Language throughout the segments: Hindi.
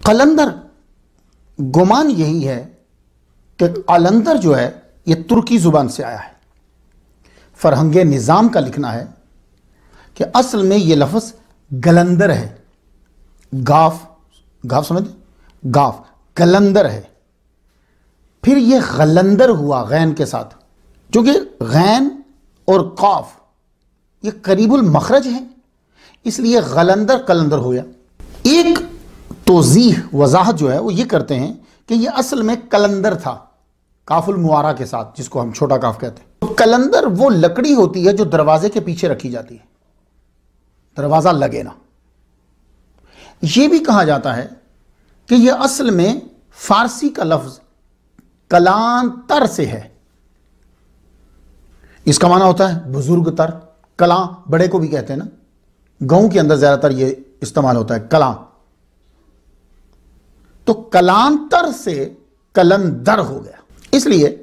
कलंदर, गुमान यही है कि कलंदर जो है ये तुर्की जुबान से आया है। फरहंगे निज़ाम का लिखना है कि असल में ये लफ्ज़ गलंदर है। गाफ, गाफ समझ, गाफ कलंदर है, फिर ये गलंदर हुआ गैन के साथ, क्योंकि गैन और काफ ये करीबुल मखरज है, इसलिए गलंदर कलंदर हो गया। एक तोज़ीह वजाहत जो है वो ये करते हैं कि ये असल में कलंदर था, काफुल मुआरा के साथ, जिसको हम छोटा काफ कहते हैं। तो कलंदर वो लकड़ी होती है जो दरवाजे के पीछे रखी जाती है, दरवाजा लगे ना। ये भी कहा जाता है कि ये असल में फारसी का लफ्ज कलांतर से है। इसका माना होता है बुजुर्ग तर, कलां बड़े को भी कहते हैं ना, गांव के अंदर ज्यादातर ये इस्तेमाल होता है कलां। तो कलांतर से कलंदर हो गया, इसलिए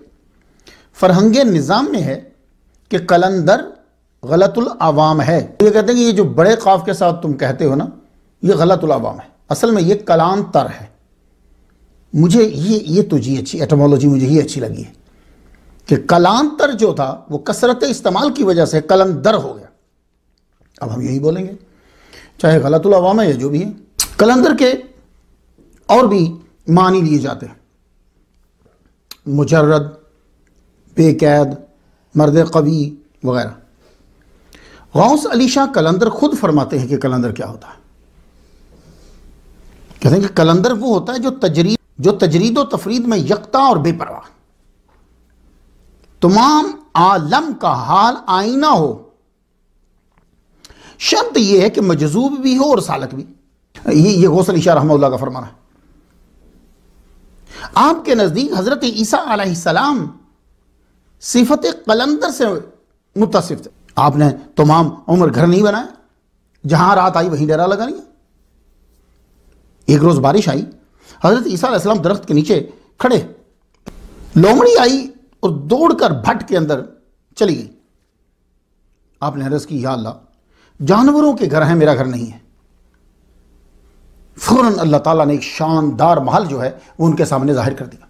फरहंगे निज़ाम में है कि कलंदर गलतुल अवाम है। ये कहते हैं कि ये जो बड़े काफ के साथ तुम कहते हो ना, ये गलतुल अवाम है, असल में ये कलांतर है। मुझे ये तो जी अच्छी एटमोलॉजी मुझे ही अच्छी लगी है कि कलांतर जो था वो कसरत इस्तेमाल की वजह से कलंदर हो गया। अब हम यही बोलेंगे, चाहे गलतुल अवाम है या जो भी है। कलंदर के और भी मानी लिए जाते हैं, मुजर्रद, बेकैद, मर्द कवी वगैरह। गौस अली शाह कलंदर खुद फरमाते हैं कि कलंदर क्या होता है। कहते हैं कि कलंदर वो होता है जो तजरीद व तफरीद में यकता और बेपरवाह, तमाम आलम का हाल आईना हो। शर्त यह है कि मजजूब भी हो और सालक भी। ये गौस अली शाह रहमतुल्लाह का फरमाना है। आपके नजदीक हजरत ईसा अलैहिस्सलाम सिफत कलंदर से मुत्तसिफ थे। आपने तमाम उम्र घर नहीं बनाया, जहां रात आई वहीं डेरा लगा लिया। एक रोज बारिश आई, हजरत ईसा अलैहिस्सलाम दरख्त के नीचे खड़े, लोमड़ी आई और दौड़कर भट्ट के अंदर चली गई। आपने अर्ज की, या अल्लाह, जानवरों के घर हैं, मेरा घर नहीं है। फौरन अल्लाह ताला ने एक शानदार महल जो है वो उनके सामने जाहिर कर दिया।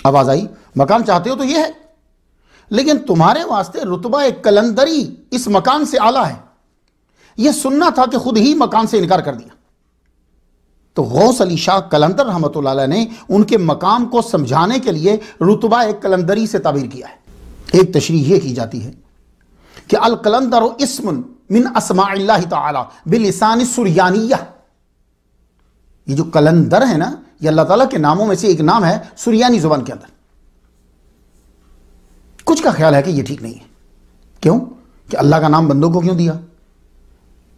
आवाज आई, मकान चाहते हो तो ये है, लेकिन तुम्हारे वास्ते रुतबा एक कलंदरी इस मकान से आला है। यह सुनना था कि खुद ही मकान से इनकार कर दिया। तो गौस अली शाह कलंदर रहमतुल्लाह अलैह ने उनके मकाम को समझाने के लिए रुतबा एक कलंदरी से ताबीर किया है। एक तशरीह यह की जाती है कि अल कलंदर इस्मुन मिन अस्माइल्लाहि तआला बिलिसान सुरयानिया। ये जो कलंदर है ना, ये अल्लाह ताला के नामों में से एक नाम है सुरयानी जुबान के अंदर। कुछ का ख्याल है कि ये ठीक नहीं है। क्यों? कि अल्लाह का नाम बंदों को क्यों दिया?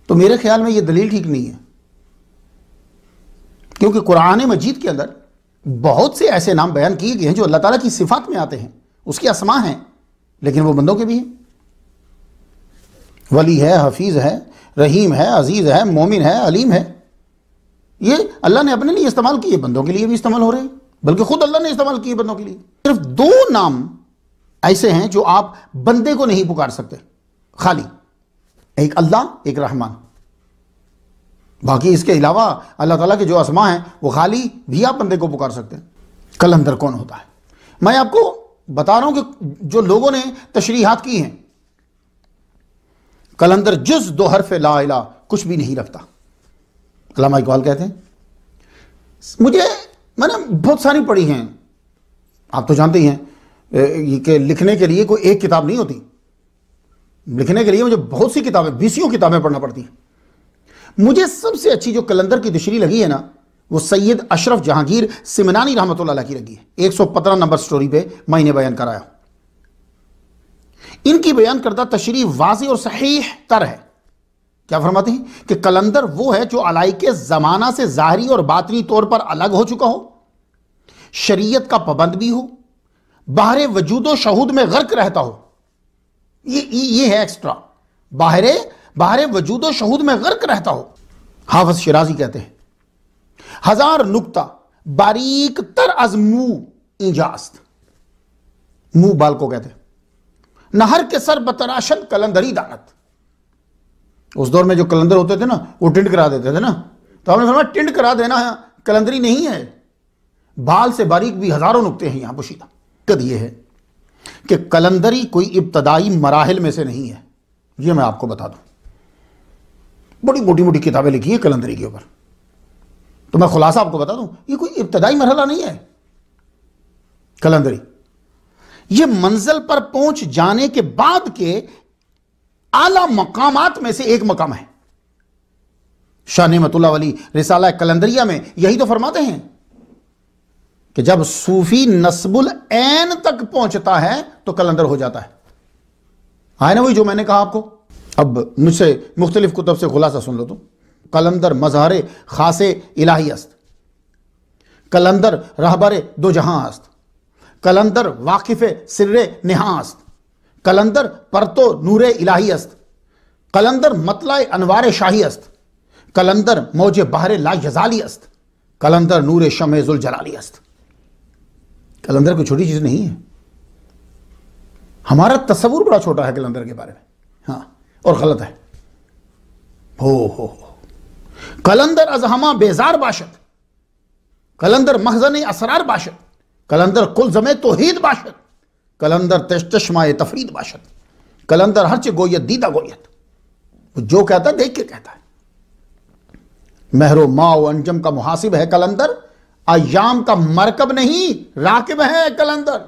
तो मेरे ख्याल में ये दलील ठीक नहीं है, क्योंकि कुरान मजीद के अंदर बहुत से ऐसे नाम बयान किए गए हैं जो अल्लाह ताला की सिफात में आते हैं, उसके अस्मा हैं, लेकिन वो बंदों के भी हैं। वली है, हफीज है, रहीम है, अजीज है, मोमिन है, अलीम है। ये अल्लाह ने अपने लिए इस्तेमाल किए, बंदों के लिए भी इस्तेमाल हो रहे हैं, बल्कि खुद अल्लाह ने इस्तेमाल किए बंदों के लिए। सिर्फ दो नाम ऐसे हैं जो आप बंदे को नहीं पुकार सकते खाली, एक अल्लाह, एक रहमान। बाकी इसके अलावा अल्लाह ताला के जो अस्मा हैं वो खाली भी आप बंदे को पुकार सकते हैं। कलंदर कौन होता है? मैं आपको बता रहा हूं कि जो लोगों ने तशरीहात की हैं, कलंदर जुज दो हरफ ला इला कुछ भी नहीं रखता। अल्लामा इकबाल कहते हैं, मैंने बहुत सारी पढ़ी हैं, आप तो जानते ही हैं कि लिखने के लिए कोई एक किताब नहीं होती। लिखने के लिए मुझे बहुत सी किताबें, 20 किताबें पढ़ना पड़ती हैं। मुझे सबसे अच्छी जो कलंदर की तशरीह लगी है ना, वो सैयद अशरफ जहांगीर सिमनानी रहमतुल्लाह अलैह की लगी है। 115 नंबर स्टोरी पे मैं इन्हें बयान कराया। इनकी बयान करदा तशरीह वाज़ी और सहीह तर है। क्या फरमाते हैं कि कलंदर वो है जो अलाइके जमाना से ज़ाहरी और बातनी तौर पर अलग हो चुका हो, शरीयत का पाबंद भी हो, बाहरे वजूदो शहूद में गर्क रहता हो। ये है एक्स्ट्रा, बाहरे वजूदो शहूद में गर्क रहता हो। हाफिज शिराजी कहते हैं, हजार नुक्ता बारीक तर अज मुंह इजास्त। मुंह बाल को कहते हैं। नहर के सर बतराशन कलंदरी दानत। उस दौर में जो कलंदर होते थे ना, वो टिंड करा देते थे ना, तो हमने फरमाया टिंड करा देना है, कलंदरी नहीं है, बाल से बारीक भी हजारों नुक्ते हैं यहां पोशीदा। कद यह है कि कलंदरी कोई इब्तदाई मराहिल में से नहीं है, यह मैं आपको बता दूं। बड़ी मोटी मोटी किताबें लिखी है कलंदरी के ऊपर, तो मैं खुलासा आपको बता दूं, यह कोई इब्तदाई मरहला नहीं है। कलंदरी यह मंजिल पर पहुंच जाने के बाद के आला मकामात में से एक मकाम है। शाह नेमतुल्लाह वली रिसाला कलंदरिया में यही तो फरमाते हैं कि जब सूफी नस्बुल ऐन तक पहुंचता है तो कलंदर हो जाता है ना, वही जो मैंने कहा आपको। अब मुझसे मुख्तलिफ कुतब से खुलासा सुन लो तो, कलंदर मजहर खासे इलाही अस्त, कलंदर रहबर दो जहां अस्त, कलंदर वाकिफ सिर्रे निहा अस्त, कलंदर परतो नूरे इलाही अस्त, कलंदर मतला अनवार शाही अस्त, कलंदर मौजे बहरे ला यजाली अस्त, कलंदर नूरे शमे जुल जलाली अस्त। कलंदर कोई छोटी चीज नहीं है। हमारा तस्वुर बड़ा छोटा है कलंदर के बारे में, हाँ, और गलत है। हो कलंदर अजहमा बेजार बाशत, कलंदर महजन असरार बाशत, कलंदर कुल जमे तोहीद बाशत, कलंदर तशमाए तफरीद बाशत, कलंदर हर चे गोयत दीदा गोयत। जो कहता है देख के कहता है। महरो माओ अंजम का मुहासिब है कलंदर, अय्याम का मरकब नहीं राकिब है कलंदर।